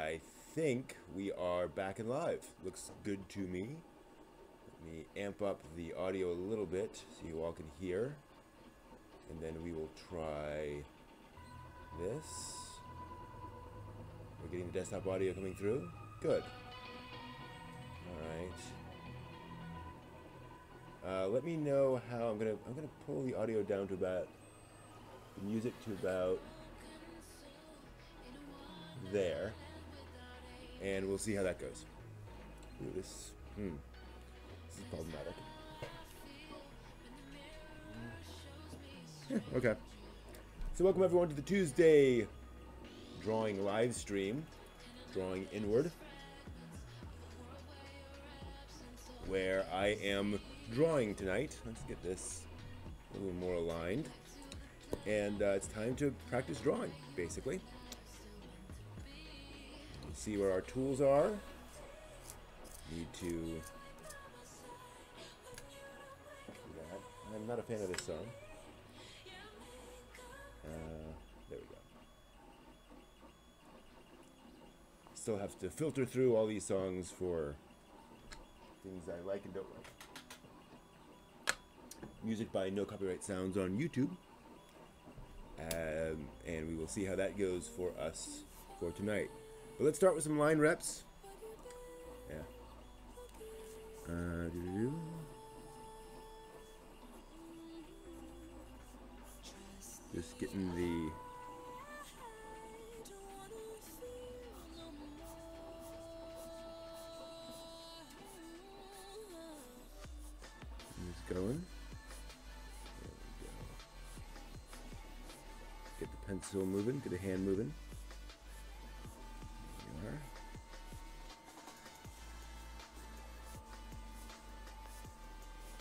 I think we are back and live. Looks good to me. Let me amp up the audio a little bit so you all can hear. And then we will try this. We're getting the desktop audio coming through. Good. Alright. Let me know how I'm gonna pull the audio down to about the music to about there, and we'll see how that goes. Ooh, this is problematic. Yeah, okay. So welcome everyone to the Tuesday drawing live stream, Drawing Inward, where I am drawing tonight. Let's get this a little more aligned. And it's time to practice drawing, basically. Let's see where our tools are. Need to do that. I'm not a fan of this song. There we go. Still have to filter through all these songs for things I like and don't like. Music by No Copyright Sounds on YouTube. And we will see how that goes for us for tonight. But let's start with some line reps. Yeah. Just getting the going. There we go. Get the pencil moving, get the hand moving. There you are.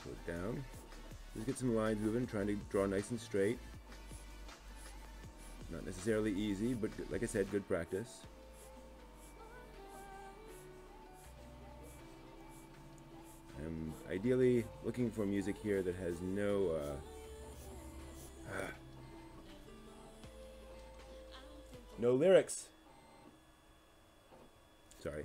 Pull it down. Just get some lines moving, trying to draw nice and straight. Not necessarily easy, but like I said, good practice. I'm ideally looking for music here that has no no lyrics. Sorry.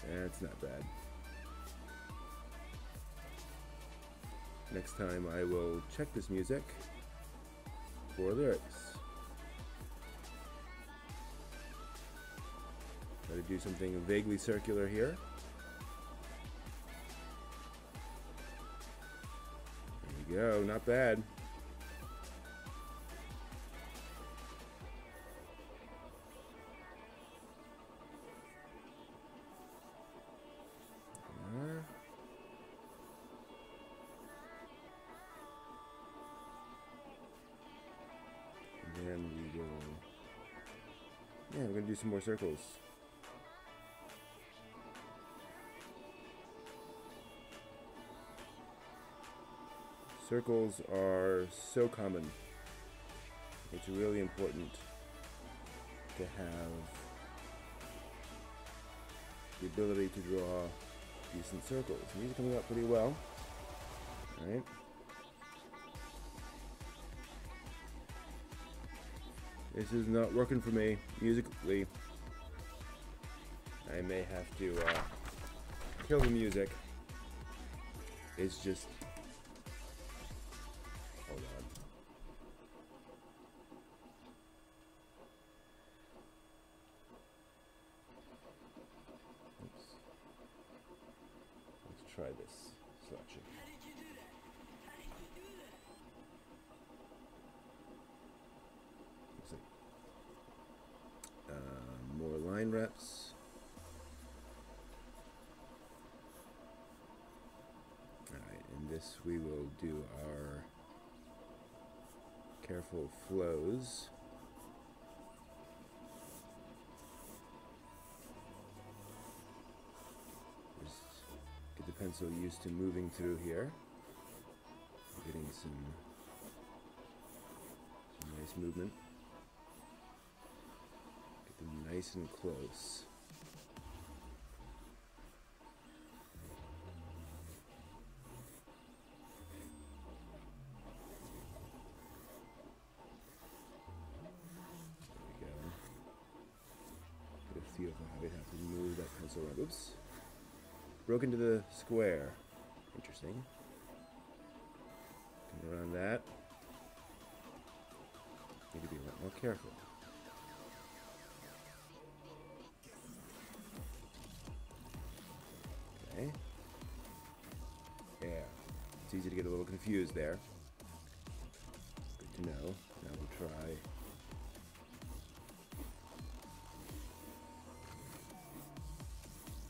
That's not bad. Next time I will check this music for lyrics. Try to do something vaguely circular here. There you go, not bad. And then we will, we're going to do some more circles. Circles are so common. It's really important to have the ability to draw decent circles. And these are coming out pretty well. All right. This is not working for me musically. I may have to kill the music. It's just... Hold on. Oops. Let's try this selection. More line reps. Alright, in this we will do our careful flows. Just get the pencil used to moving through here. Getting some nice movement. Nice and close. Probably have to move that pencil around. Oops. Broke into the square. Interesting. Come around that. Need to be a lot more careful. Okay. Yeah. It's easy to get a little confused there. Good to know. Now we'll try.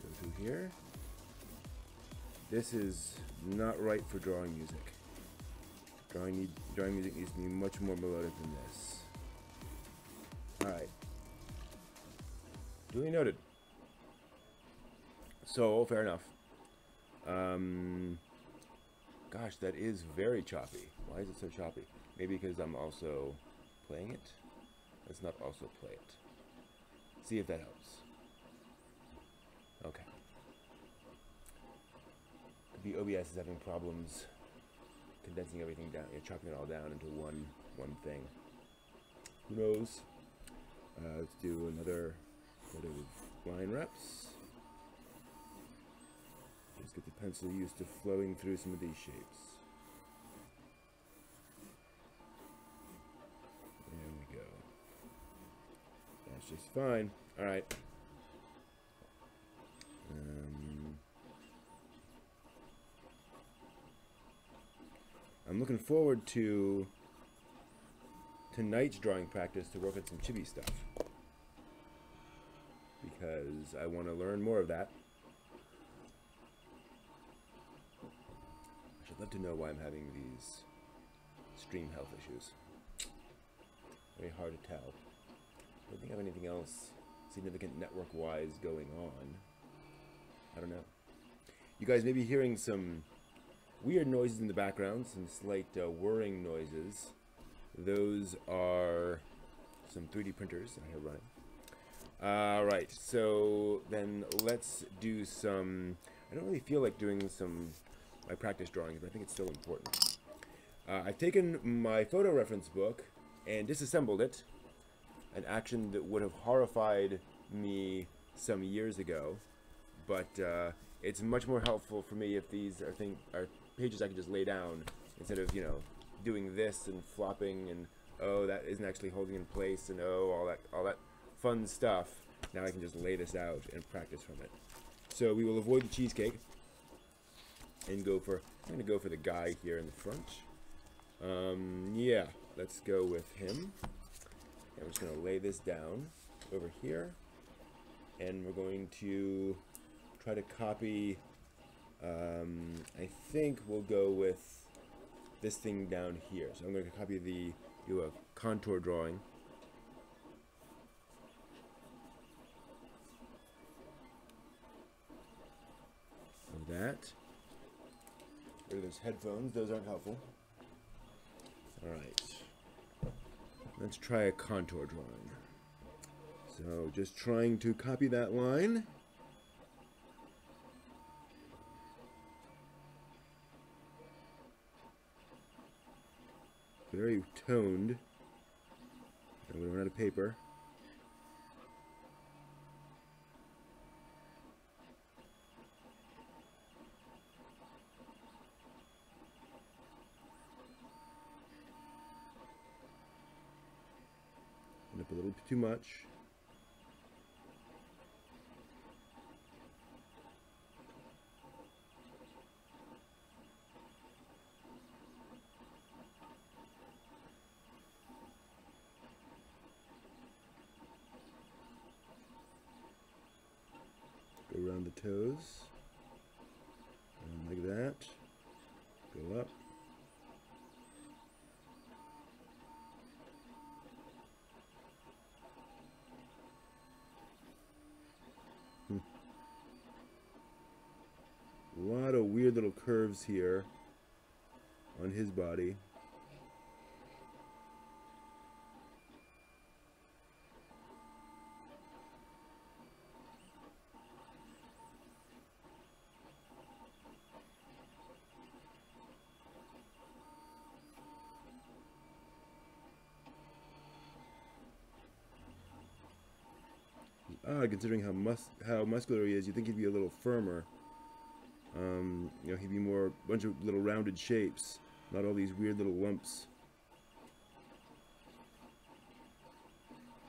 Go through here. This is not right for drawing music. Drawing music needs to be much more melodic than this. Alright. Duly noted. So, fair enough. Gosh, that is very choppy. Why is it so choppy? Maybe because I'm also playing it? Let's not also play it. See if that helps. Okay. Could be OBS is having problems condensing everything down, chopping it all down into one thing. Who knows? Let's do another bit of line reps. Just get the pencil used to flowing through some of these shapes. There we go. That's just fine. All right. I'm looking forward to tonight's drawing practice to work on some chibi stuff, because I want to learn more of that. I should love to know why I'm having these stream health issues. Very hard to tell. I don't think I have anything else significant network-wise going on. I don't know. You guys may be hearing some weird noises in the background, some slight whirring noises. Those are some 3D printers I have running. Alright, so then let's do some... I don't really feel like doing my practice drawings, but I think it's still important. I've taken my photo reference book and disassembled it, an action that would have horrified me some years ago, but it's much more helpful for me if these are pages I can just lay down instead of, doing this and flopping and, oh, that isn't actually holding in place, and oh, all that fun stuff. Now I can just lay this out and practice from it. So we will avoid the cheesecake and I'm going to go for the guy here in the front. Yeah, let's go with him. I'm just going to lay this down over here, and we're going to try to copy, I think we'll go with this thing down here. So I'm going to copy do a contour drawing. Of that. Rid of those headphones, those aren't helpful. Alright. Let's try a contour drawing. So just trying to copy that line. Very toned. I'm going to run out of paper. End up a little too much. Go around the toes, and like that, go up. A lot of weird little curves here on his body. odd considering how muscular he is. You'd think he'd be a little firmer. You know, he'd be more a bunch of little rounded shapes, not all these weird little lumps.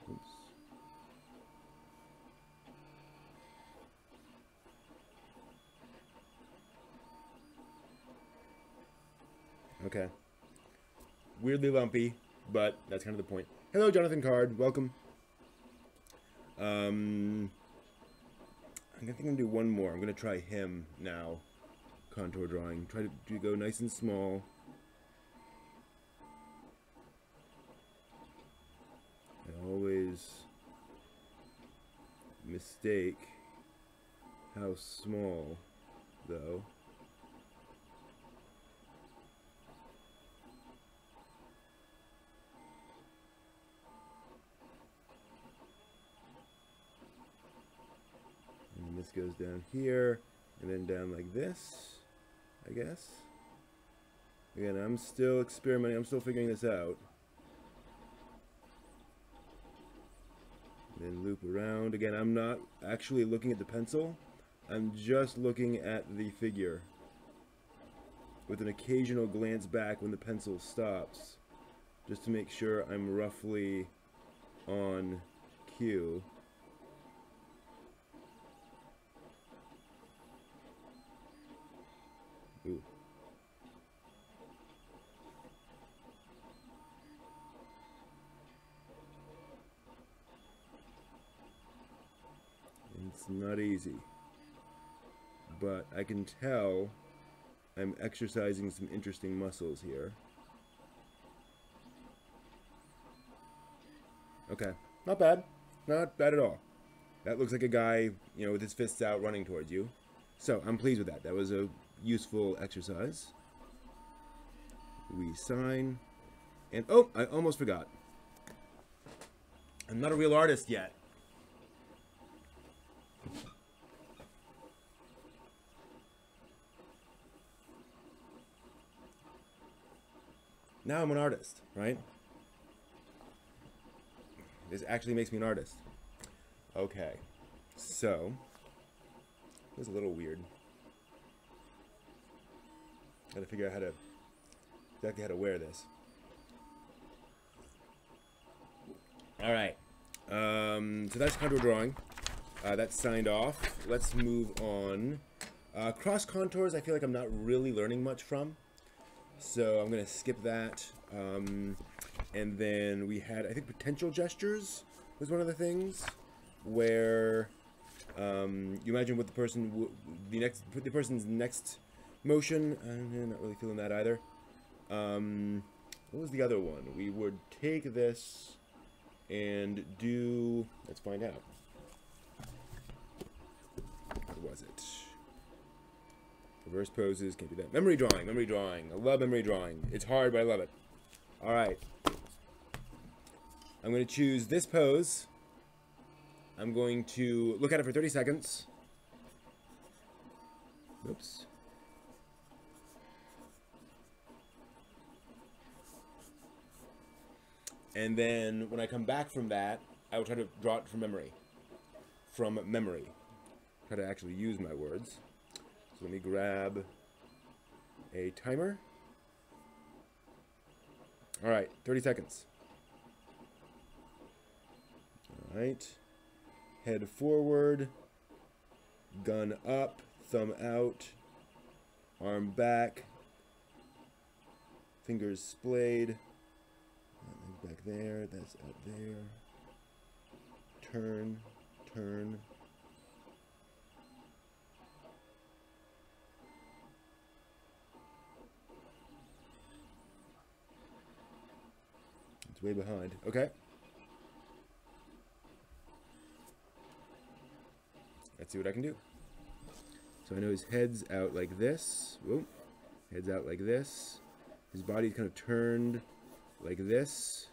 Oops. Okay. Weirdly lumpy, but that's kind of the point. Hello, Jonathan Card. Welcome. I think I'm going to do one more. I'm going to try him now. Contour drawing. Try to go nice and small. I always mistake how small, though. And this goes down here, and then down like this, I guess. Again, I'm still experimenting. I'm still figuring this out. Then loop around. Again, I'm not actually looking at the pencil. I'm just looking at the figure, with an occasional glance back when the pencil stops, just to make sure I'm roughly on cue. Ooh. It's not easy, but I can tell I'm exercising some interesting muscles here. Okay, not bad. Not bad at all. That looks like a guy, you know, with his fists out running towards you. So, I'm pleased with that. That was a useful exercise. We sign. And, oh, I almost forgot. I'm not a real artist yet. Now I'm an artist, right? This actually makes me an artist. Okay, so it was a little weird. Gotta figure out exactly how to wear this. All right, so that's contour drawing. That's signed off. Let's move on. Cross contours, I feel like I'm not really learning much from. So I'm gonna skip that, and then we had, I think, potential gestures was one of the things, where you imagine what the person the person's next motion. I'm not really feeling that either. What was the other one? We would take this and do. Let's find out. What was it? Reverse poses, can't do that. Memory drawing, memory drawing. I love memory drawing. It's hard, but I love it. All right. I'm going to choose this pose. I'm going to look at it for 30 seconds. Oops. And then when I come back from that, I will try to draw it from memory. From memory. Try to actually use my words. So let me grab a timer. All right, 30 seconds. All right. Head forward, gun up, thumb out, arm back, fingers splayed. Back there, that's out there. Turn, turn. It's way behind. Okay. Let's see what I can do. So I know his head's out like this. Whoa. Head's out like this. His body's kind of turned like this,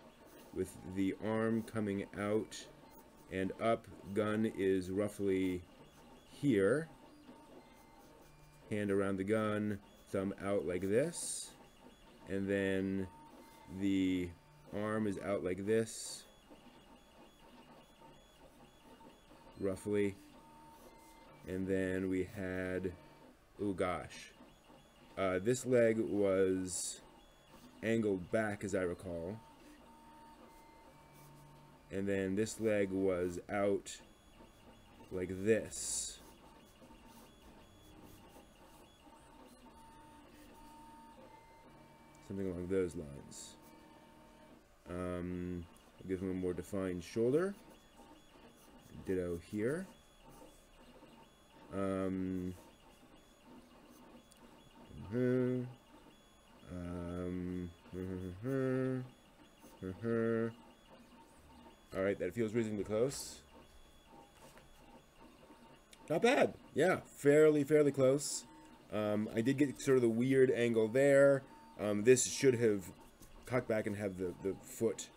with the arm coming out and up. Gun is roughly here. Hand around the gun, thumb out like this. And then the arm is out like this, roughly. And then we had, oh gosh, this leg was angled back, as I recall. And then this leg was out like this. Something along those lines. We'll give him a more defined shoulder. Ditto here. Alright, that feels reasonably close. Not bad. Yeah, fairly close. I did get sort of the weird angle there. This should have cocked back and have the foot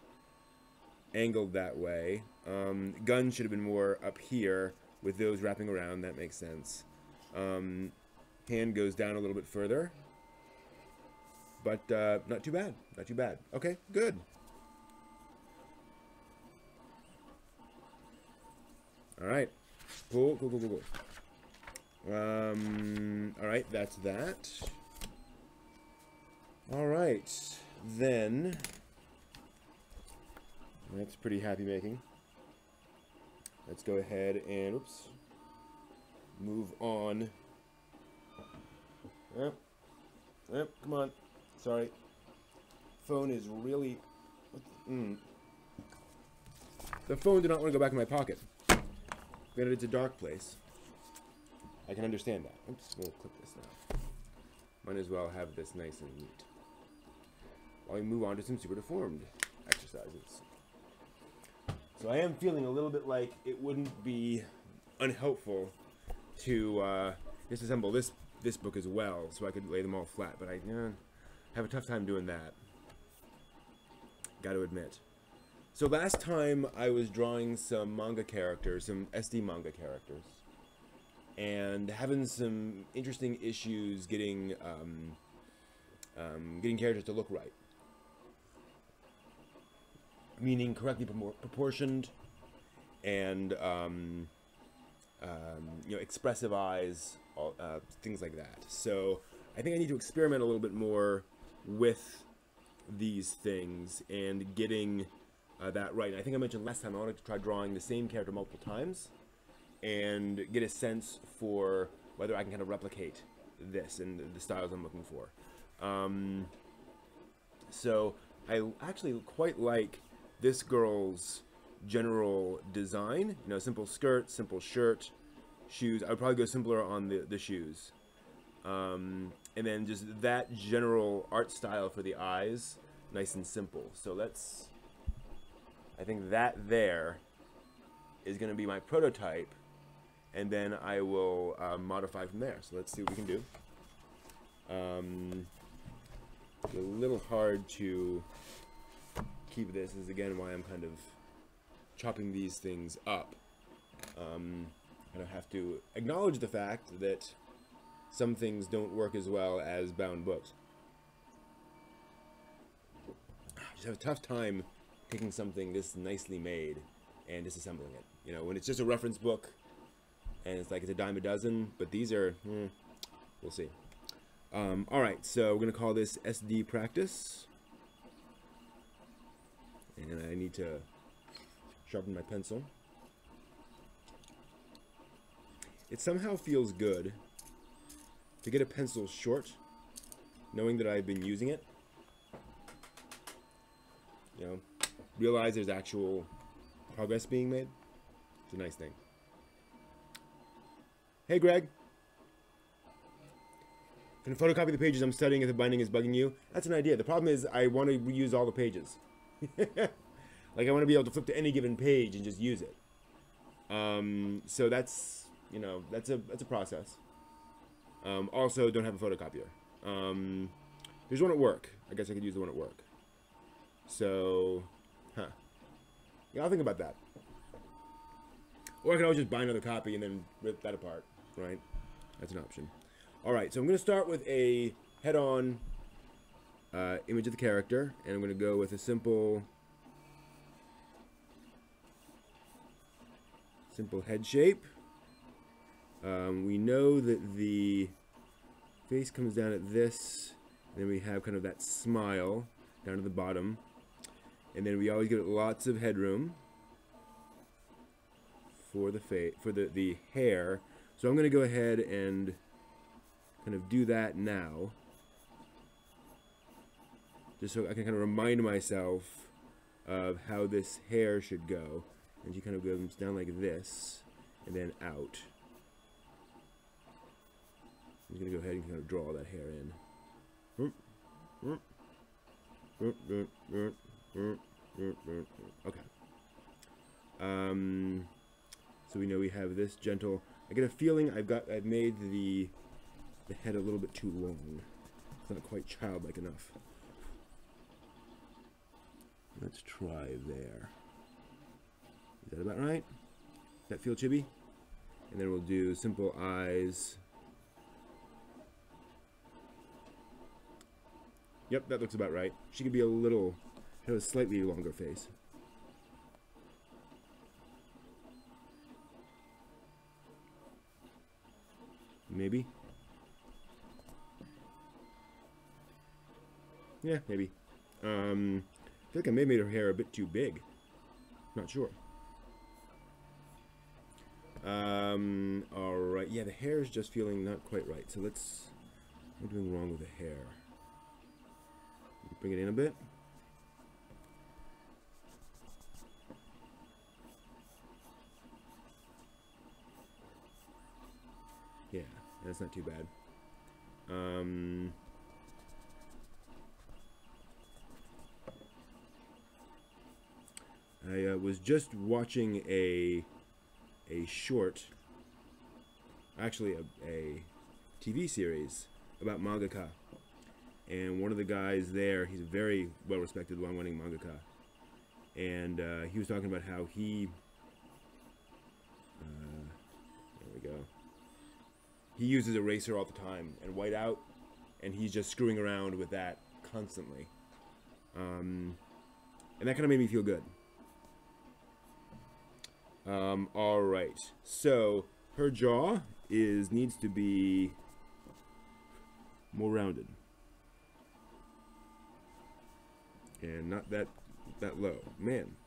angled that way. Gun should have been more up here with those wrapping around. That makes sense. Hand goes down a little bit further. But not too bad. Not too bad. Okay, good. Alright. Cool. Alright, that's that. Alright. Then that's pretty happy making. Let's go ahead and move on. Yep, come on. Sorry. Phone is really The phone did not want to go back in my pocket. Granted, it's a dark place. I can understand that. Oops, we'll clip this now. Might as well have this nice and neat. While we move on to some super deformed exercises. So I am feeling a little bit like it wouldn't be unhelpful to disassemble this book as well, so I could lay them all flat, but I have a tough time doing that. Gotta admit. So last time I was drawing some manga characters, some SD manga characters, and having some interesting issues getting characters to look right. Meaning correctly proportioned and expressive eyes, things like that. So I think I need to experiment a little bit more with these things and getting that right. And I think I mentioned last time I wanted to try drawing the same character multiple times and get a sense for whether I can kind of replicate this and the styles I'm looking for. So I actually quite like this girl's general design. You know, simple skirt, simple shirt, shoes. I would probably go simpler on the shoes. And then just that general art style for the eyes, nice and simple. So I think that there is going to be my prototype, and then I will modify from there. So let's see what we can do. It's a little hard to keep this, is again why I'm kind of chopping these things up. And I have to acknowledge the fact that some things don't work as well as bound books. I just have a tough time taking something this nicely made and disassembling it. You know, when it's just a reference book and it's like it's a dime a dozen, but these are, we'll see. Alright, so we're going to call this SD practice. And I need to sharpen my pencil. It somehow feels good to get a pencil short, knowing that I've been using it. You know, realize there's actual progress being made. It's a nice thing. Hey, Greg. Can photocopy the pages I'm studying if the binding is bugging you? That's an idea. The problem is I want to reuse all the pages. Like I want to be able to flip to any given page and just use it. So that's, you know, that's a process. Also, don't have a photocopier. There's one at work. I guess I could use the one at work. So, yeah, I'll think about that. Or I can always just buy another copy and then rip that apart, right? That's an option. All right, so I'm going to start with a head-on image of the character, and I'm going to go with a simple simple head shape. We know that the face comes down at this, and then we have kind of that smile down to the bottom, and then we always give it lots of headroom for the hair. So I'm going to go ahead and kind of do that now, just so I can kind of remind myself of how this hair should go. And she kind of goes down like this, and then out. I'm going to go ahead and kind of draw that hair in. Okay. So we know we have this gentle. I get a feeling I've made the head a little bit too long. It's not quite childlike enough. Let's try there. Is that about right? Does that feel chibi? And then we'll do simple eyes. Yep, that looks about right. She could be have a slightly longer face. Maybe. Yeah, maybe. I feel like I may have made her hair a bit too big. Not sure. Alright. Yeah, the hair is just feeling not quite right. So let's... What am I doing wrong with the hair? Bring it in a bit. Yeah, that's not too bad. I was just watching a short, actually a TV series about mangaka, and one of the guys there, he's a very well-respected, long-running mangaka, and he was talking about how he, there we go, he uses eraser all the time and whiteout, and he's just screwing around with that constantly, and that kind of made me feel good. Alright, so her jaw needs to be more rounded. And not that low. Man.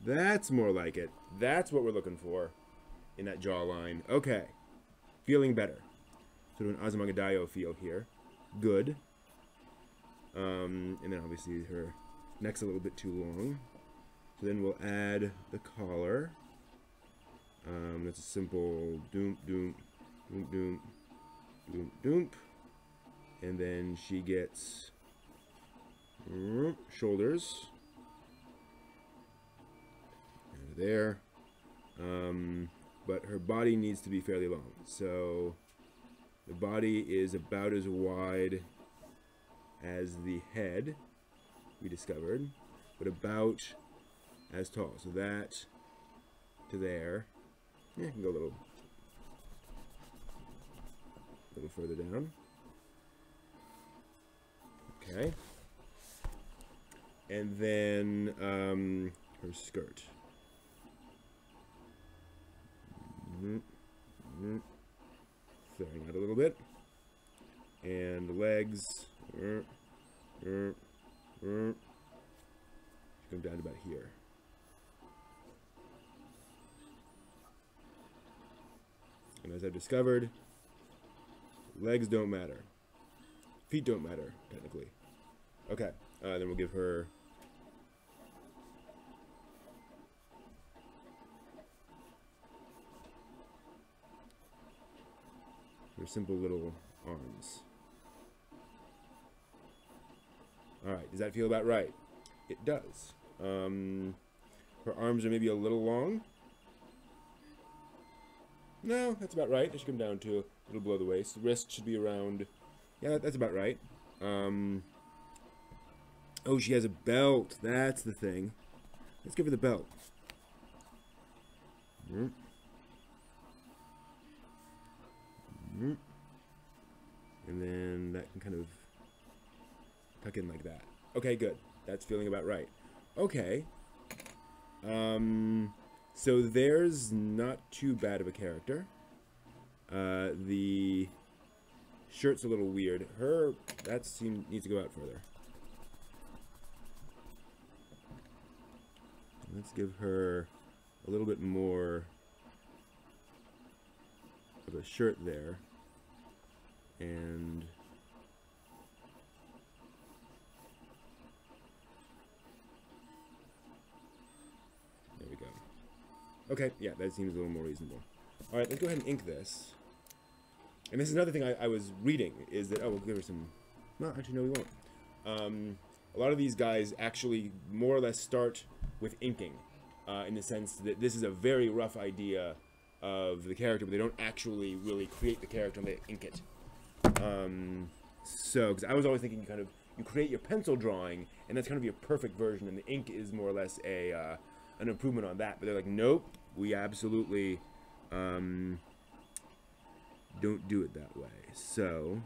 That's more like it. That's what we're looking for in that jawline. Okay. Feeling better. Sort of an Azumagadayo feel here. Good. And then obviously her neck's a little bit too long. So then we'll add the collar. That's a simple doom, doom, doom, doom, doom, doom. And then she gets shoulders. And there. But her body needs to be fairly long. So the body is about as wide as the head, we discovered, but about as tall. So that to there. Yeah, I can go a little further down. Okay. And then her skirt. Throwing out a little bit. And the legs. Come down to about here. And as I've discovered, legs don't matter. Feet don't matter, technically. Okay, then we'll give her simple little arms. Alright, does that feel about right? It does. Her arms are maybe a little long. No, that's about right. They should come down to a little below the waist. The wrist should be around... Yeah, that's about right. Oh, she has a belt. That's the thing. Let's give her the belt. And then that can kind of tuck in like that. Okay, good. That's feeling about right. Okay. So there's not too bad of a character. The shirt's a little weird. Needs to go out further. Let's give her a little bit more of a shirt there. And there we go. Okay, yeah, that seems a little more reasonable. All right, let's go ahead and ink this. And this is another thing I was reading, is that, oh, we'll give her some, no, actually, no, we won't. A lot of these guys actually more or less start with inking, in the sense that this is a very rough idea of the character, but they don't actually really create the character and they ink it. So, because I was always thinking you create your pencil drawing, and that's kind of your perfect version, and the ink is more or less an improvement on that. But they're like, nope, we absolutely don't do it that way. So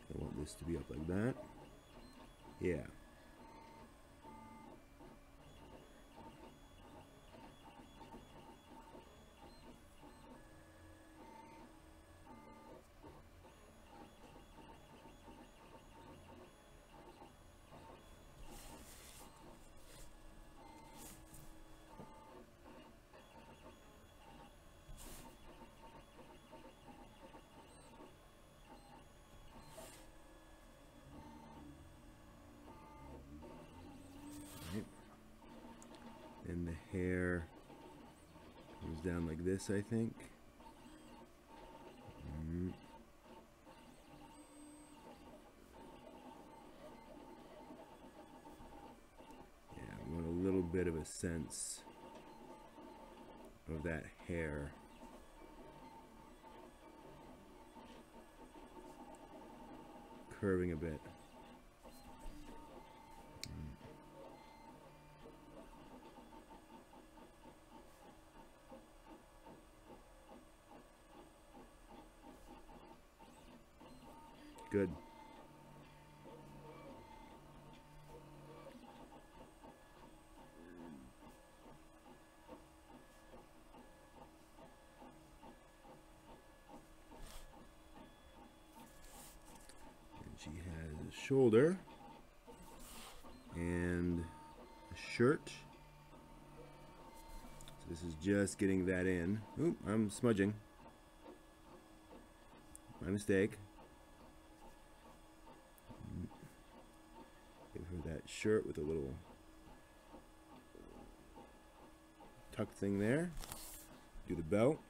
I want this to be up like that. Yeah. And the hair goes down like this, I think. Yeah, I want a little bit of a sense of that hair. Curving a bit. Good. And she has a shoulder and a shirt. So this is just getting that in. Oop, I'm smudging. My mistake. Give her that shirt with a little tuck thing there. Do the belt.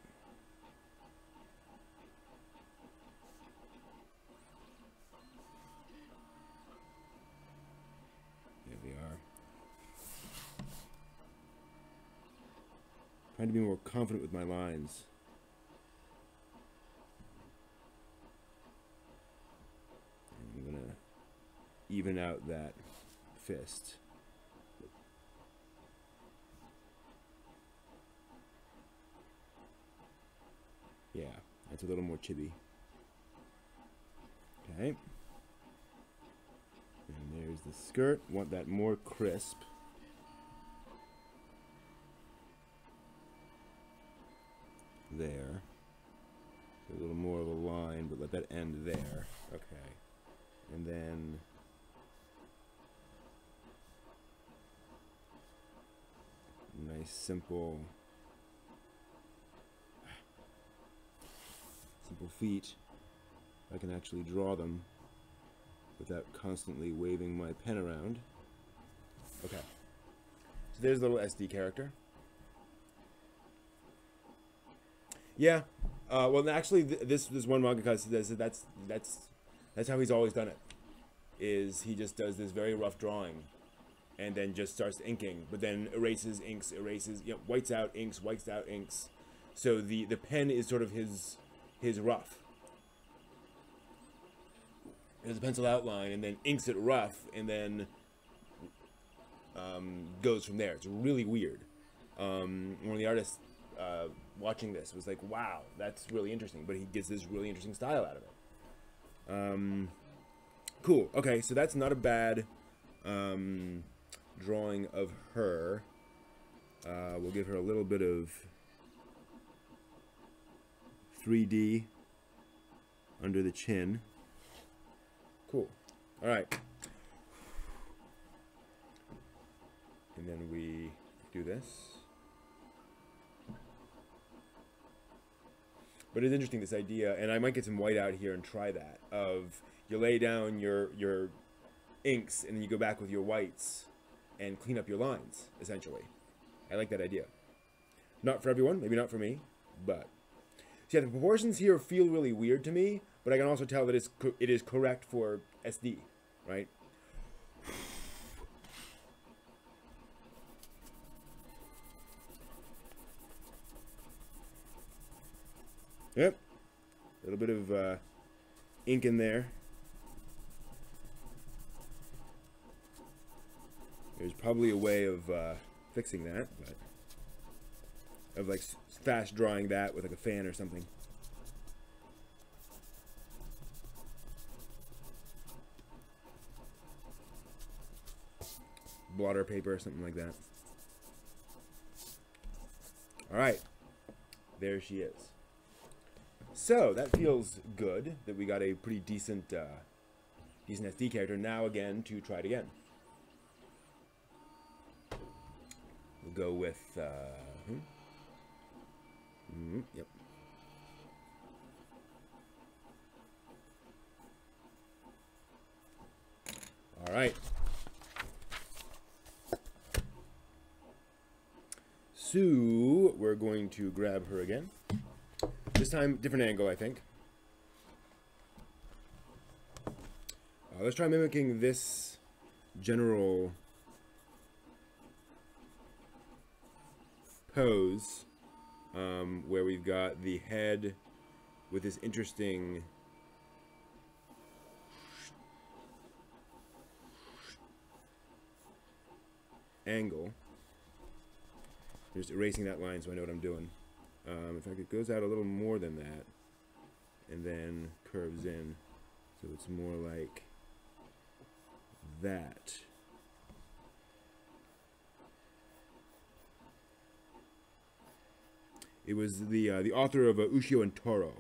There we are. Trying to be more confident with my lines. And I'm gonna even out that fist. Yeah, that's a little more chibi. Okay. And there's the skirt. Want that more crisp. There. A little more of a line, but let that end there. Okay. And then nice simple feet. I can actually draw them without constantly waving my pen around. Okay. So there's a little SD character. Yeah. Well, actually, this one mangaka says that's how he's always done it. is he just does this very rough drawing and then just starts inking, but then erases, inks, erases, whites out, inks, whites out, inks. So the pen is sort of his rough. There's a pencil outline and then inks it rough and then goes from there. It's really weird. One of the artists watching this was like, wow, that's really interesting, but he gets this really interesting style out of it. Cool. Okay, so that's not a bad drawing of her. We'll give her a little bit of 3D under the chin. Cool. All right. And then we do this. But it's interesting, this idea, and I might get some white out here and try that, of you lay down your inks and then you go back with your whites and clean up your lines, essentially. I like that idea. Not for everyone, maybe not for me, but... So yeah, the proportions here feel really weird to me, but I can also tell that it is correct for SD, right? Yep. A little bit of ink in there. There's probably a way of fixing that, but of like fast drawing that with like a fan or something. Blotter paper or something like that. All right, there she is. So that feels good that we got a pretty decent SD character. Now again to try it again. We'll go with yep. All right. So we're going to grab her again. This time, different angle, I think. Let's try mimicking this general pose, where we've got the head with this interesting angle. Just erasing that line so I know what I'm doing. In fact, it goes out a little more than that and then curves in, so it's more like that. It was the author of Ushio and Toro.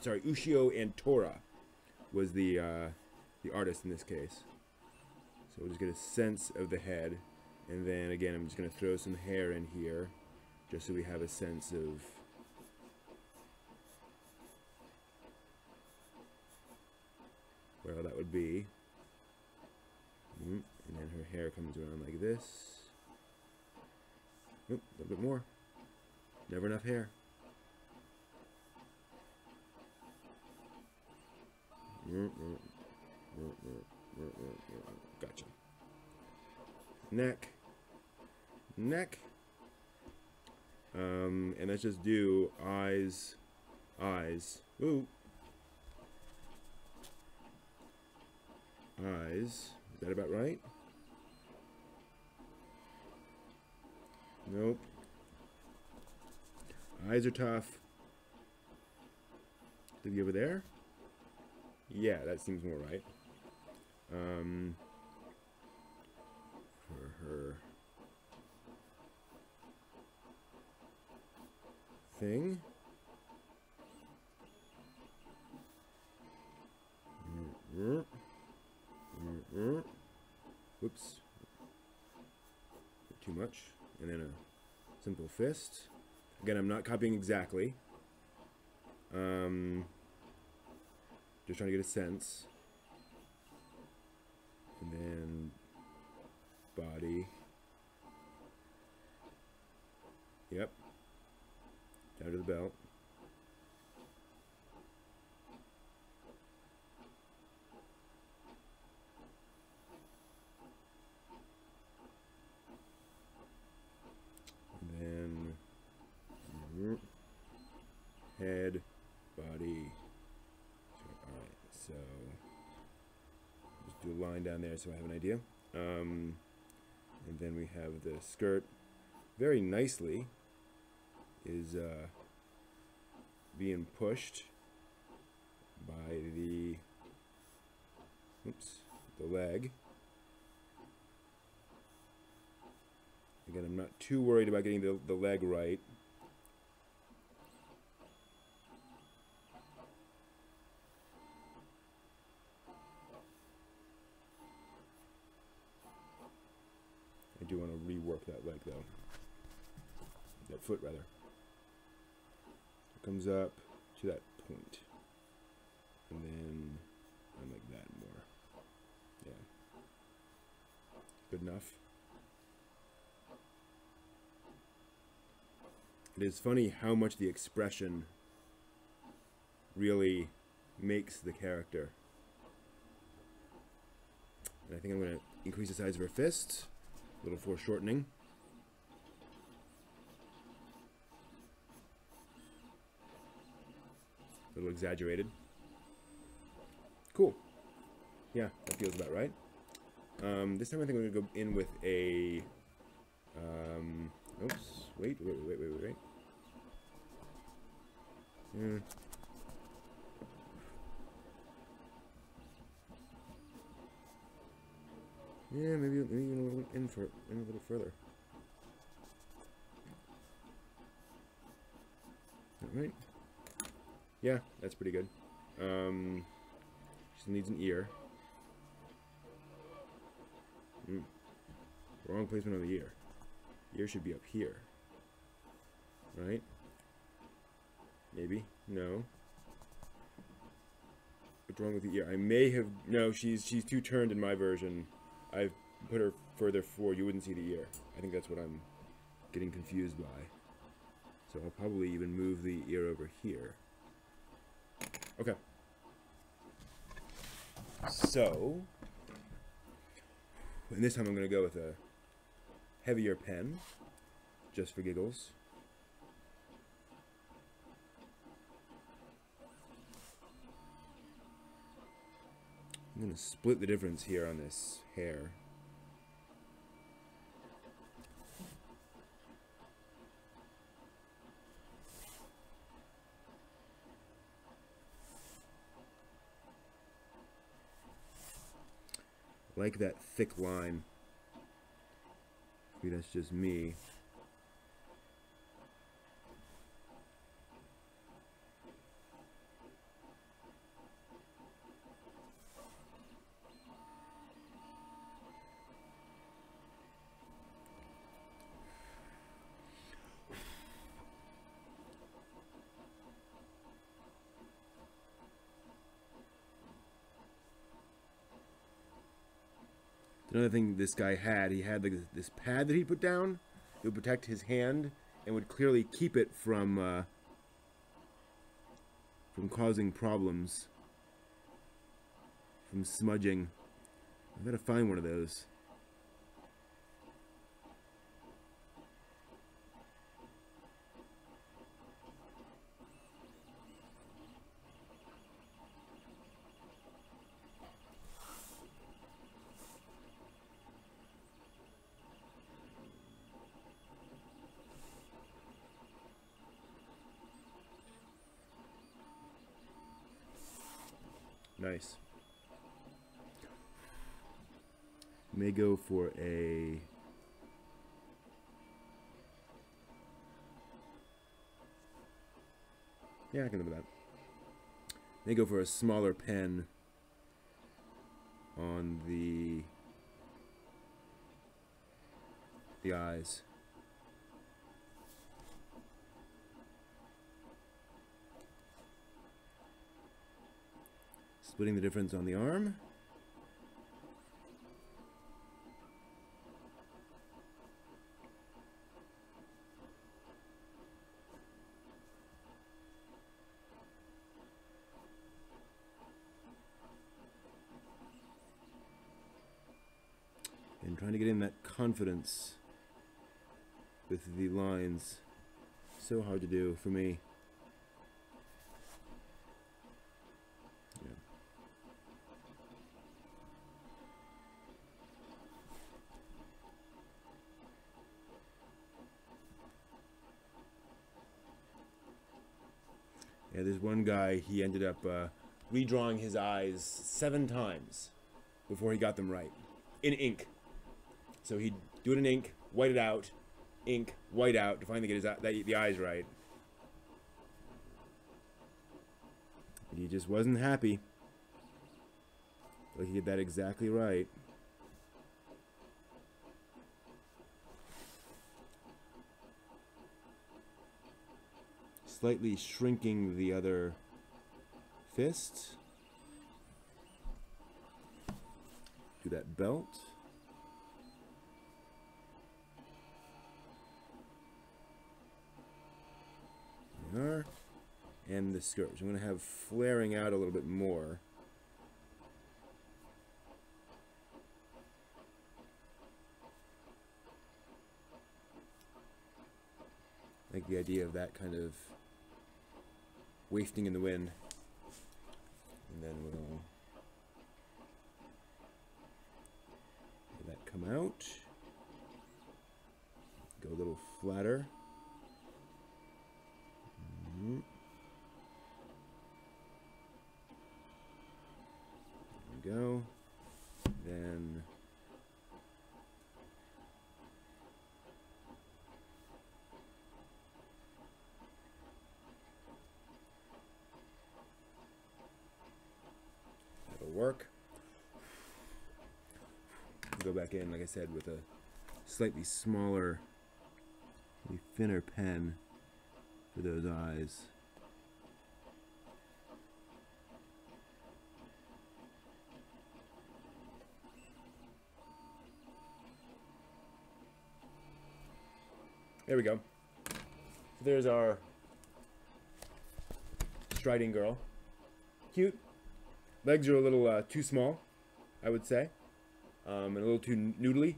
Sorry, Ushio and Tora was the artist in this case. So we'll just get a sense of the head, and then again I'm just going to throw some hair in here, just so we have a sense of where that would be. And then her hair comes around like this. Oop, a little bit more. Never enough hair. Gotcha. Neck. Neck. And let's just do eyes. Eyes. Ooh. Eyes. Is that about right? Nope. Eyes are tough. Did we over there? Yeah, that seems more right. For her thing. Whoops. Too much. And then a simple fist. Again, I'm not copying exactly. Just trying to get a sense. And then body. Yep. Down to the belt. down there so I have an idea. And then we have the skirt, very nicely, is being pushed by the leg. Again, I'm not too worried about getting the leg right. I do want to rework that leg though. That foot rather. It comes up to that point. And then I'm like that more. Yeah. Good enough. It is funny how much the expression really makes the character. And I think I'm going to increase the size of her fist. A little foreshortening. A little exaggerated. Cool. Yeah, that feels about right. This time I think I'm going to go in with a... oops. Wait. Yeah, maybe in a little further. Alright. Yeah, that's pretty good. She needs an ear. Wrong placement on the ear. Ear should be up here. Right? Maybe? No. What's wrong with the ear? I may have... No, she's too turned in my version. I've put her further forward. You wouldn't see the ear. I think that's what I'm getting confused by. So I'll probably even move the ear over here. Okay. So... And this time I'm going to go with a heavier pen, just for giggles. I'm going to split the difference here on this hair. I like that thick line. Maybe that's just me. Another thing this guy had, he had like this pad that he put down. It would protect his hand and would clearly keep it from causing problems, from smudging. I've got to find one of those. Nice. May go for a... Yeah, I can live with that. May go for a smaller pen on the eyes. Splitting the difference on the arm. And trying to get in that confidence with the lines. So hard to do for me. Yeah, there's one guy, he ended up redrawing his eyes 7 times before he got them right. In ink. So he'd do it in ink, white it out, ink, white out, to finally get the eyes right. He just wasn't happy. Like he did that exactly right. Slightly shrinking the other fist. Do that belt. There we are. And the skirt, which I'm going to have flaring out a little bit more. I like the idea of that kind of wafting in the wind. And then we'll let that come out. Go a little flatter. There we go. Then that'll work. Go back in, like I said, with a slightly smaller, thinner pen for those eyes. There we go. So there's our striding girl. Cute. Legs are a little too small, I would say. And a little too noodly.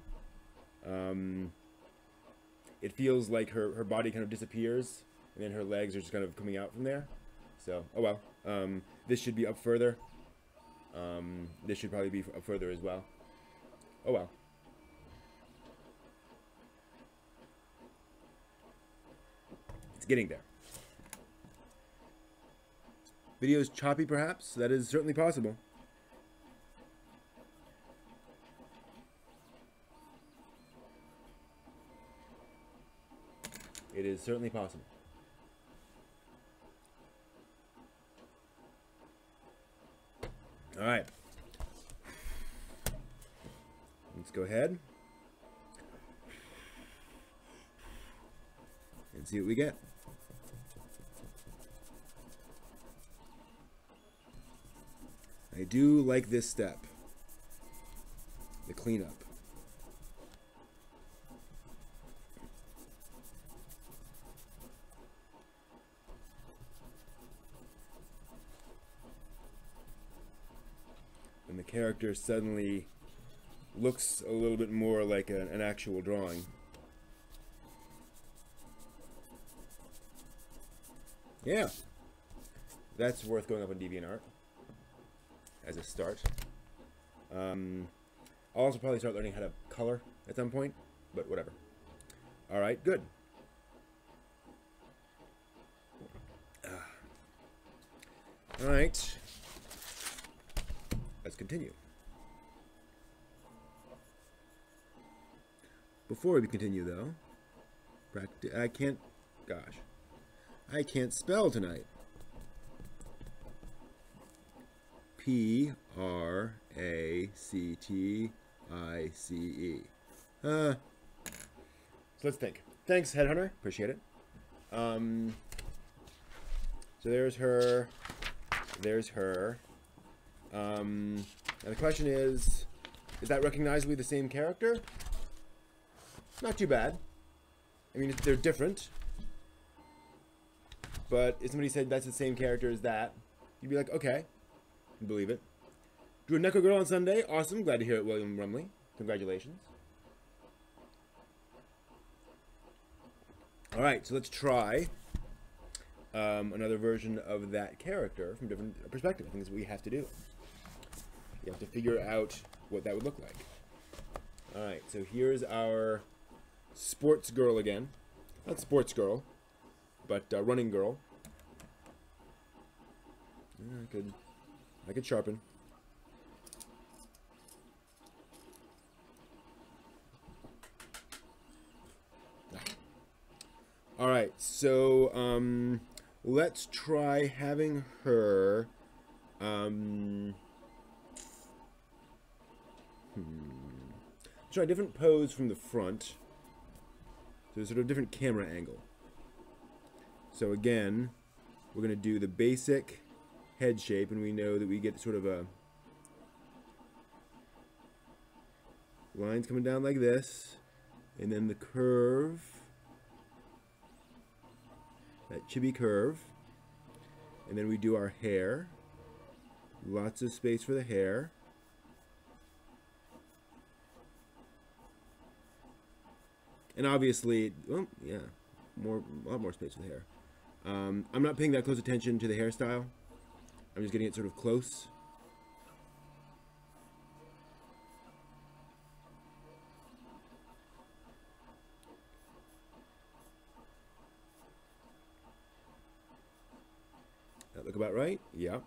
It feels like her body kind of disappears, and then her legs are just kind of coming out from there. So, oh well. This should be up further. This should probably be up further as well. Oh well. It's getting there. Video is choppy, perhaps. That is certainly possible. It is certainly possible. All right. Let's go ahead and see what we get. I do like this step, the cleanup. And the character suddenly looks a little bit more like an actual drawing. Yeah, that's worth going up on DeviantArt as a start. I'll also probably start learning how to color at some point, but whatever. All right, good. All right, let's continue. Before we continue, though, I can't spell tonight. P-R-A-C-T-I-C-E. So let's think. Thanks, Headhunter. Appreciate it. So there's her. There's her. Now the question is that recognizably the same character? Not too bad. I mean, they're different. But if somebody said that's the same character as that, you'd be like, okay. Believe it. Drew a Neko Girl on Sunday. Awesome. Glad to hear it, William Rumley. Congratulations. Alright, so let's try another version of that character from a different perspective. I think that's what we have to do. You have to figure out what that would look like. Alright, so here's our sports girl again. Not sports girl, but running girl. I could sharpen. All right, so let's try having her. Try a different pose from the front. So sort of different camera angle. So again, we're going to do the basic head shape, and we know that we get sort of a lines coming down like this, and then the curve, that chibi curve, and then we do our hair. Lots of space for the hair. And obviously, well, yeah, a lot more space for the hair. I'm not paying that close attention to the hairstyle. I'm just getting it sort of close. That look about right? Yeah.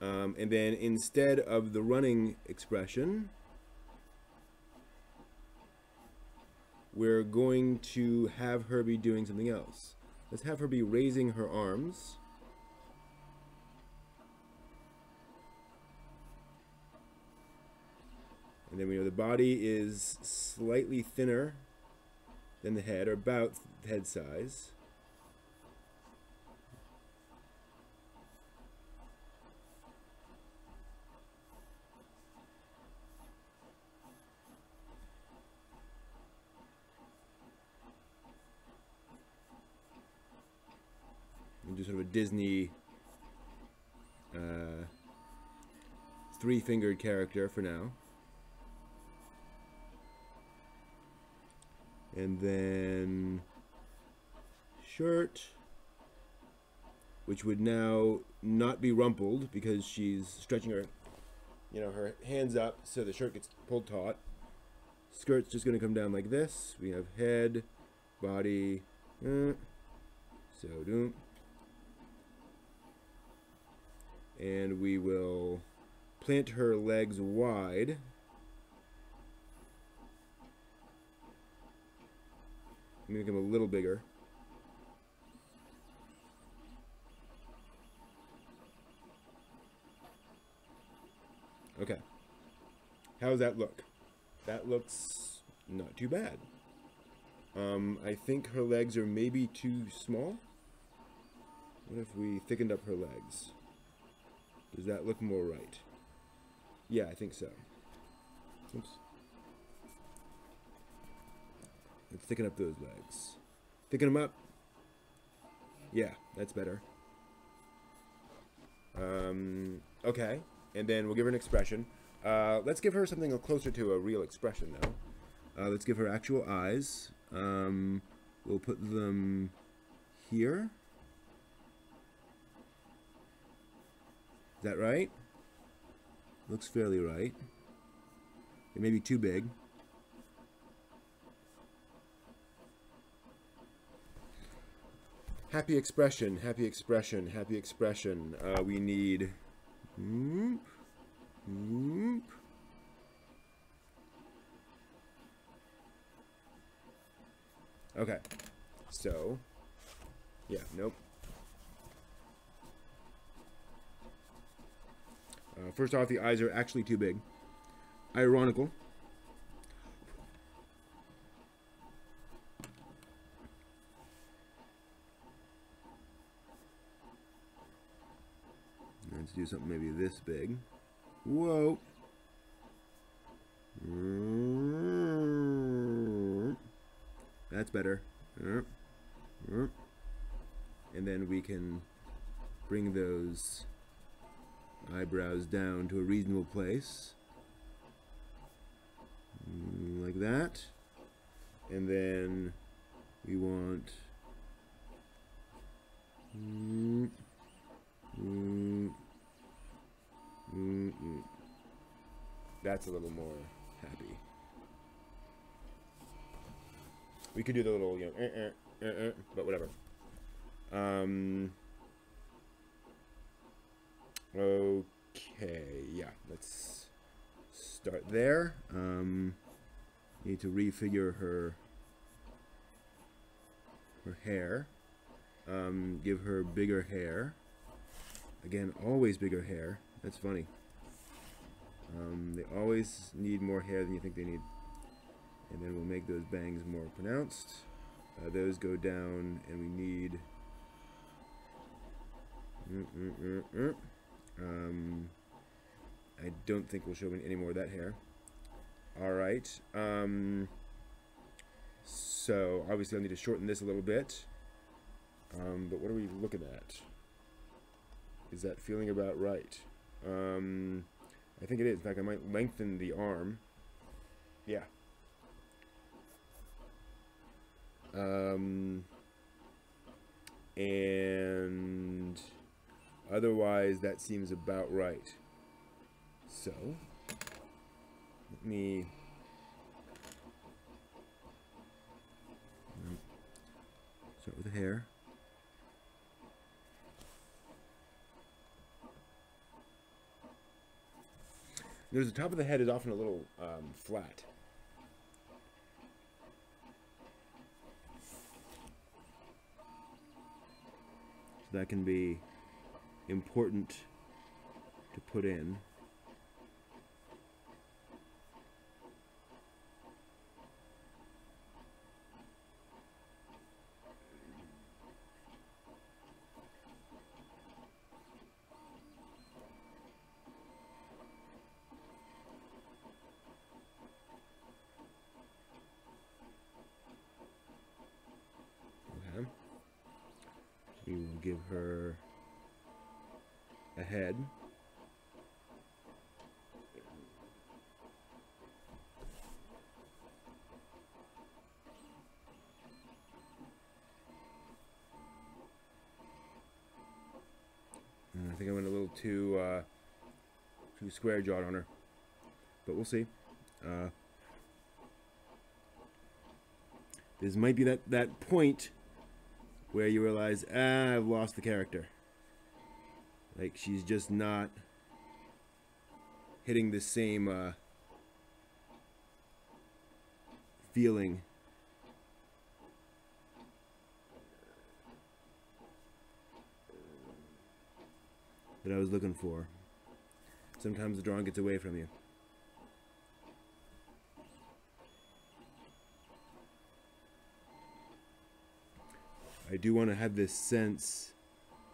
And then instead of the running expression, we're going to have her be doing something else. Let's have her be raising her arms. And then we know the body is slightly thinner than the head, or about head size. And do sort of a Disney three-fingered character for now. And then shirt, which would now not be rumpled because she's stretching her, her hands up so the shirt gets pulled taut. Skirt's just going to come down like this. We have head, body, so do. And we will plant her legs wide. Make them a little bigger. Okay. How does that look? That looks not too bad. I think her legs are maybe too small. What if we thickened up her legs? Does that look more right? Yeah, I think so. Oops. Let's thicken up those legs. Thicken them up. Yeah, that's better. Okay, and then we'll give her an expression. Let's give her something closer to a real expression, though. Let's give her actual eyes. We'll put them here. Is that right? Looks fairly right. They may be too big. Happy expression, happy expression, happy expression. We need... Okay. So, yeah, nope. First off, the eyes are actually too big. Ironical. Let's do something maybe this big. Whoa. That's better. And then we can bring those eyebrows down to a reasonable place. Like that. And then we want... That's a little more happy. We could do the little, but whatever. Okay, yeah, let's start there. Need to refigure her hair. Give her bigger hair. Again, always bigger hair. That's funny. They always need more hair than you think they need. And then we'll make those bangs more pronounced. Those go down, and we need... I don't think we'll show any more of that hair. Alright. So, obviously I'll need to shorten this a little bit. But what are we looking at? Is that feeling about right? I think it is. In fact, I might lengthen the arm. Yeah. And otherwise, that seems about right. So, let me... start with the hair. Notice the top of the head is often a little flat. So that can be important to put in. We will give her a head. I think I went a little too square jawed on her, but we'll see. This might be that point where you realize, I've lost the character. Like, she's just not hitting the same feeling that I was looking for. Sometimes the drawing gets away from you. I do want to have this sense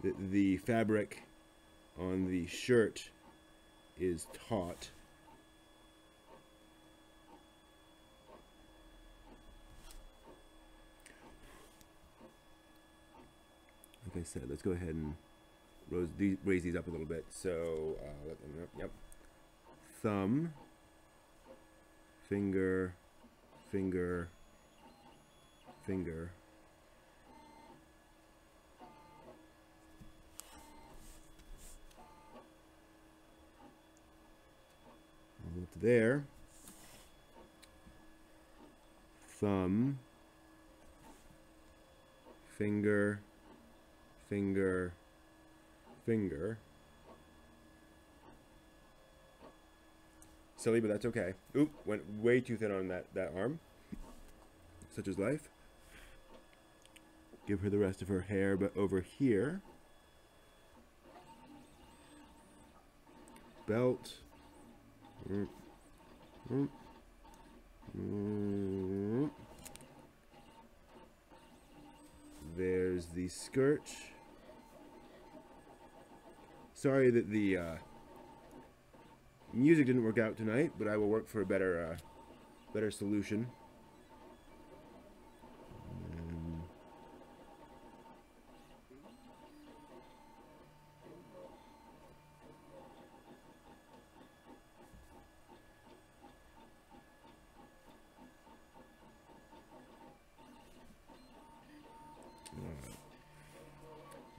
that the fabric on the shirt is taut. Like I said, let's go ahead and raise these up a little bit. So, let them, yep. Thumb, finger, finger, finger. Up there. Thumb, finger, finger, finger. Silly, but that's okay. Oop, went way too thin on that arm. Such is life. Give her the rest of her hair, but over here. Belt. There's the skirt. Sorry that the music didn't work out tonight, but I will work for a better solution.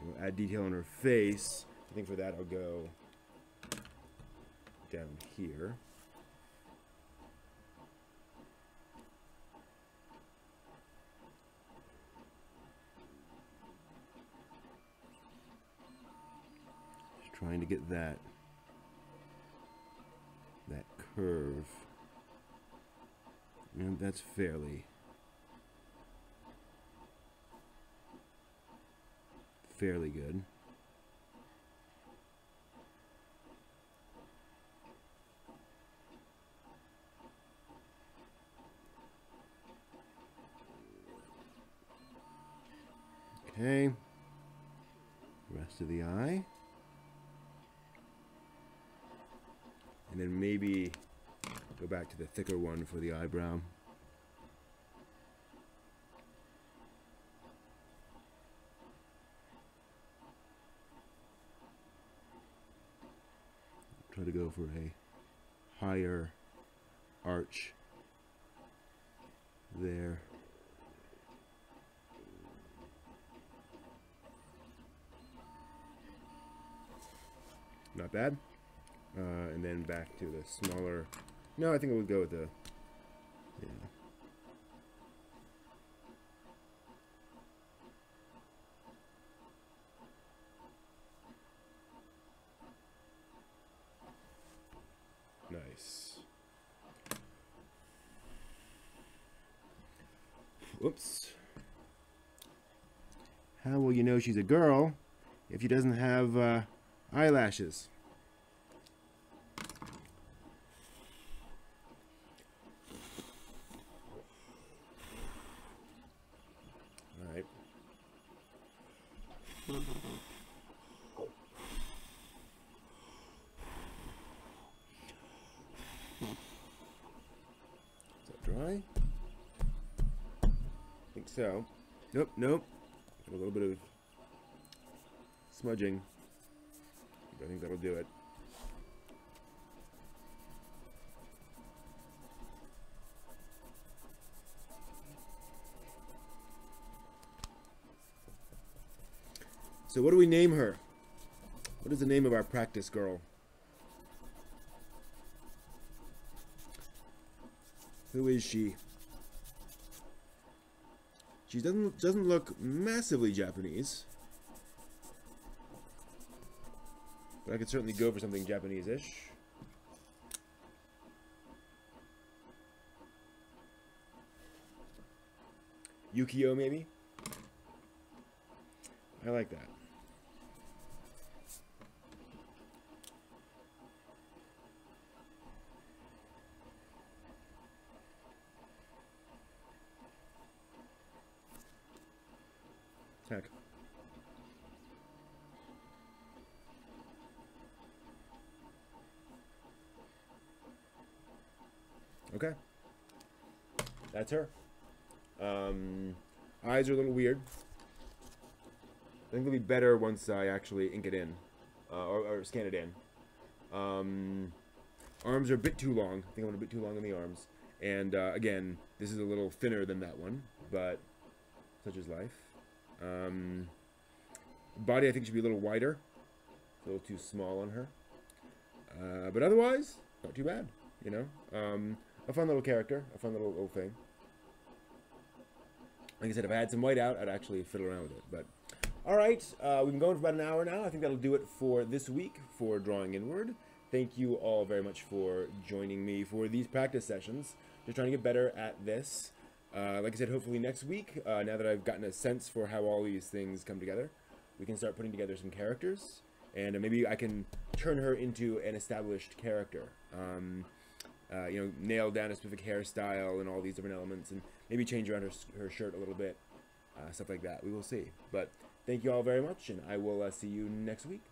We'll add detail on her face. I think for that I'll go down here. Just trying trying to get that curve. And that's fairly good. Okay, rest of the eye. And then maybe go back to the thicker one for the eyebrow. Try to go for a higher arch there. Not bad. And then back to the smaller. No, I think I would go with the. Yeah. Nice. Whoops. How will you know she's a girl if she doesn't have eyelashes? All right. Is that dry? I think so. Nope, nope. Got a little bit of smudging. I think that'll do it. So what do we name her? What is the name of our practice girl? Who is she? She doesn't look massively Japanese. But I could certainly go for something Japanese-ish. Yukio, maybe? I like that. Heck. Okay. That's her. Eyes are a little weird. I think it'll be better once I actually ink it in. Or scan it in. Arms are a bit too long. I think I'm a bit too long on the arms. And again, this is a little thinner than that one, but such is life. Body I think should be a little wider. It's a little too small on her. But otherwise, not too bad, you know. A fun little character, a fun little thing. Like I said, if I had some white out, I'd actually fiddle around with it. But all right, we've been going for about an hour now. I think that'll do it for this week for Drawing Inward. Thank you all very much for joining me for these practice sessions. Just trying to get better at this. Like I said, hopefully next week, now that I've gotten a sense for how all these things come together, we can start putting together some characters. And maybe I can turn her into an established character. You know, nail down a specific hairstyle and all these different elements, and maybe change around her shirt a little bit, stuff like that. We will see. But thank you all very much, and I will see you next week.